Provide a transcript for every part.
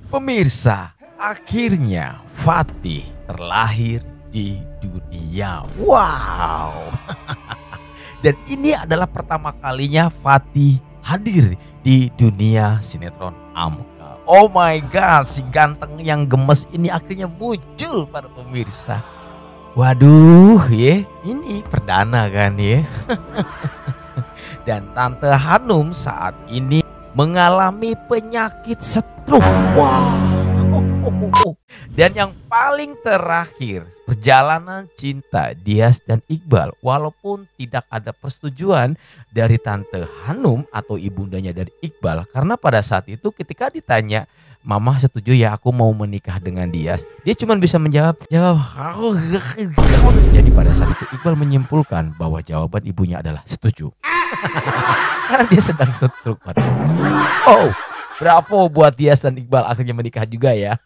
Pemirsa, akhirnya Fatih terlahir di dunia. Wow. Dan ini adalah pertama kalinya Fatih hadir di dunia sinetron Amka. Oh my god, si ganteng yang gemes ini akhirnya muncul para pemirsa. Waduh, ya, ini perdana kan ya. Dan Tante Hanum saat ini mengalami penyakit stroke. Wow. Dan yang paling terakhir, perjalanan cinta Dias dan Iqbal, walaupun tidak ada persetujuan dari Tante Hanum atau ibundanya dari Iqbal, karena pada saat itu ketika ditanya, "Mama setuju ya aku mau menikah dengan Dias?" Dia cuma bisa menjawab, Jadi pada saat itu Iqbal menyimpulkan bahwa jawaban ibunya adalah setuju. Karena dia sedang stroke. Oh, bravo buat Dias dan Iqbal, akhirnya menikah juga ya.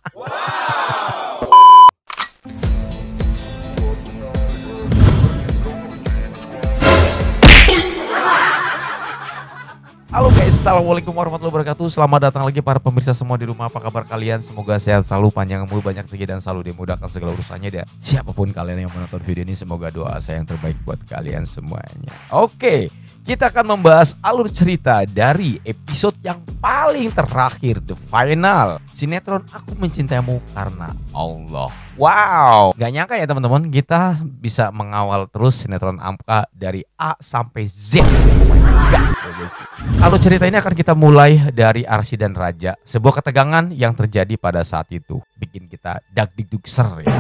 Halo guys, assalamualaikum warahmatullahi wabarakatuh. Selamat datang lagi para pemirsa semua di rumah. Apa kabar kalian? Semoga sehat selalu, panjang umur, banyak rezeki dan selalu dimudahkan segala urusannya. Dan siapapun kalian yang menonton video ini, semoga doa saya yang terbaik buat kalian semuanya. Oke, kita akan membahas alur cerita dari episode yang paling terakhir, the final sinetron Aku Mencintaimu Karena Allah. Wow, gak nyangka ya teman-teman, kita bisa mengawal terus sinetron Amka dari A sampai Z. Oh my god. Alur cerita ini akan kita mulai dari Arsy dan Raja. Sebuah ketegangan yang terjadi pada saat itu bikin kita dagdikdukser ya.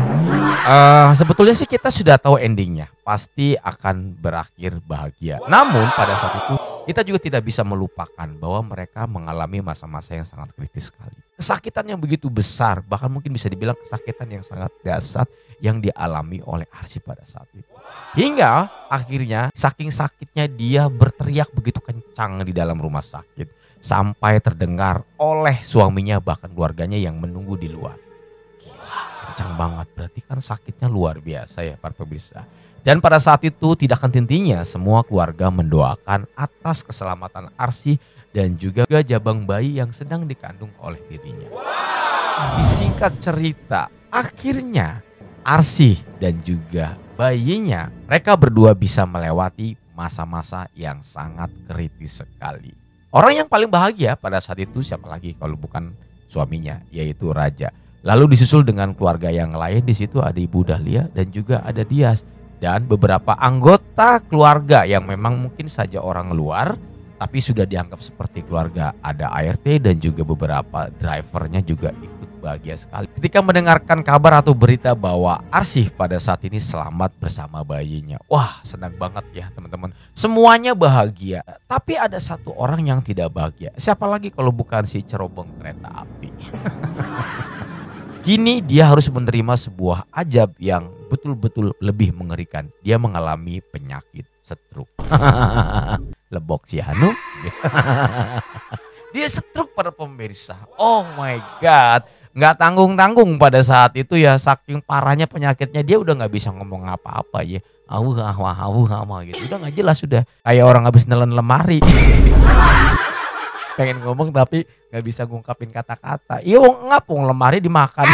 Sebetulnya sih kita sudah tahu endingnya, pasti akan berakhir bahagia. Namun pada saat itu kita juga tidak bisa melupakan bahwa mereka mengalami masa-masa yang sangat kritis sekali. Kesakitan yang begitu besar, bahkan mungkin bisa dibilang kesakitan yang sangat dahsyat yang dialami oleh Arsy pada saat itu. Hingga akhirnya saking sakitnya dia berteriak begitu kencang di dalam rumah sakit. Sampai terdengar oleh suaminya bahkan keluarganya yang menunggu di luar. Gila, kencang banget, berarti kan sakitnya luar biasa ya para pemirsa. Dan pada saat itu tidak henti-hentinya semua keluarga mendoakan atas keselamatan Arsy dan juga jabang bayi yang sedang dikandung oleh dirinya. Disingkat cerita, akhirnya Arsy dan juga bayinya, mereka berdua bisa melewati masa-masa yang sangat kritis sekali. Orang yang paling bahagia pada saat itu siapa lagi kalau bukan suaminya, yaitu Raja. Lalu disusul dengan keluarga yang lain, di situ ada Ibu Dahlia dan juga ada Dias. Dan beberapa anggota keluarga yang memang mungkin saja orang luar tapi sudah dianggap seperti keluarga. Ada ART dan juga beberapa drivernya juga ikut bahagia sekali ketika mendengarkan kabar atau berita bahwa Arsy pada saat ini selamat bersama bayinya. Wah, senang banget ya teman-teman. Semuanya bahagia, tapi ada satu orang yang tidak bahagia. Siapa lagi kalau bukan si cerobong kereta api. Kini dia harus menerima sebuah ajab yang betul-betul lebih mengerikan. Dia mengalami penyakit stroke. Lebok si Hanum. Dia stroke para pemirsa. Oh my god. Nggak tanggung-tanggung pada saat itu ya. Saking parahnya penyakitnya dia udah nggak bisa ngomong apa-apa ya. Gitu. Udah nggak jelas sudah. Kayak orang habis nelen lemari. Pengen ngomong tapi nggak bisa ngungkapin kata-kata. Iya ngapung lemari dimakan.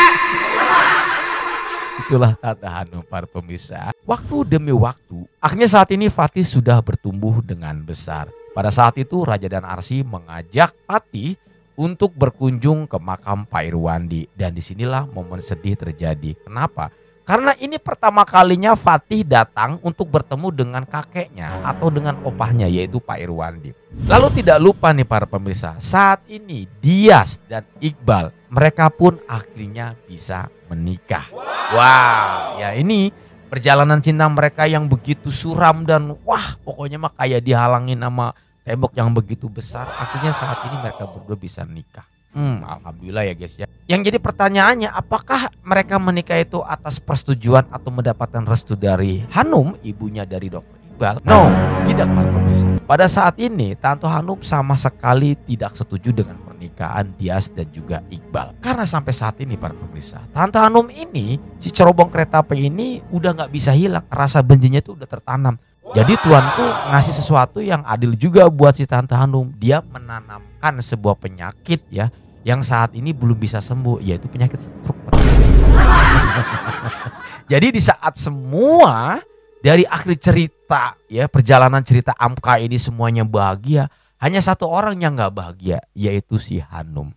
Itulah Tante Hanum para pemirsa. Waktu demi waktu, akhirnya saat ini Fatih sudah bertumbuh dengan besar. Pada saat itu Raja dan Arsy mengajak Fatih untuk berkunjung ke makam Pak Irwandi. Dan disinilah momen sedih terjadi. Kenapa? Karena ini pertama kalinya Fatih datang untuk bertemu dengan kakeknya atau dengan opahnya yaitu Pak Irwandi. Lalu tidak lupa nih para pemirsa, saat ini Dias dan Iqbal mereka pun akhirnya bisa menikah. Wow, ya ini perjalanan cinta mereka yang begitu suram dan wah pokoknya mah kayak dihalangin sama tembok yang begitu besar. Akhirnya saat ini mereka berdua bisa nikah. Alhamdulillah ya guys ya. Yang jadi pertanyaannya, apakah mereka menikah itu atas persetujuan atau mendapatkan restu dari Hanum, ibunya dari Dr. Iqbal? No, tidak para pemirsa. Pada saat ini Tante Hanum sama sekali tidak setuju dengan pernikahan Dias dan juga Iqbal. Karena sampai saat ini para pemirsa, Tante Hanum ini, si cerobong kereta api ini udah gak bisa hilang. Rasa bencinya itu udah tertanam. Jadi Tuhan tuh ngasih sesuatu yang adil juga buat si Tante Hanum. Dia menanamkan sebuah penyakit ya yang saat ini belum bisa sembuh, yaitu penyakit stroke. Jadi di saat semua dari akhir cerita ya, perjalanan cerita Amka ini semuanya bahagia, hanya satu orang yang nggak bahagia, yaitu si Hanum.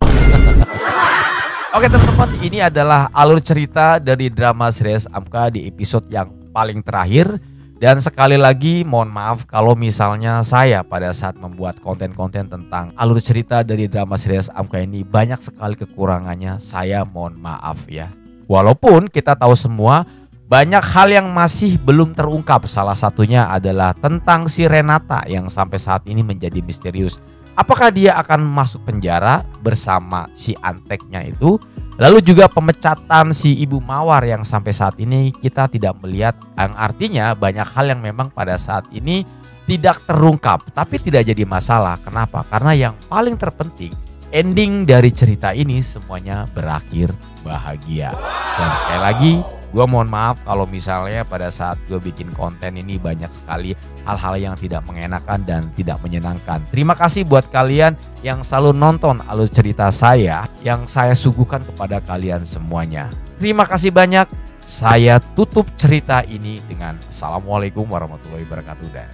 Oke teman-teman, ini adalah alur cerita dari drama series Amka di episode yang paling terakhir. Dan sekali lagi mohon maaf kalau misalnya saya pada saat membuat konten-konten tentang alur cerita dari drama series Amka ini banyak sekali kekurangannya, saya mohon maaf ya. Walaupun kita tahu semua banyak hal yang masih belum terungkap, salah satunya adalah tentang si Renata yang sampai saat ini menjadi misterius. Apakah dia akan masuk penjara bersama si anteknya itu? Lalu juga pemecatan si Ibu Mawar yang sampai saat ini kita tidak melihat, yang artinya banyak hal yang memang pada saat ini tidak terungkap. Tapi tidak jadi masalah, kenapa? Karena yang paling terpenting, ending dari cerita ini semuanya berakhir bahagia. Dan sekali lagi gue mohon maaf kalau misalnya pada saat gue bikin konten ini banyak sekali hal-hal yang tidak mengenakan dan tidak menyenangkan. Terima kasih buat kalian yang selalu nonton alur cerita saya yang saya suguhkan kepada kalian semuanya. Terima kasih banyak. Saya tutup cerita ini dengan Assalamualaikum warahmatullahi wabarakatuh dan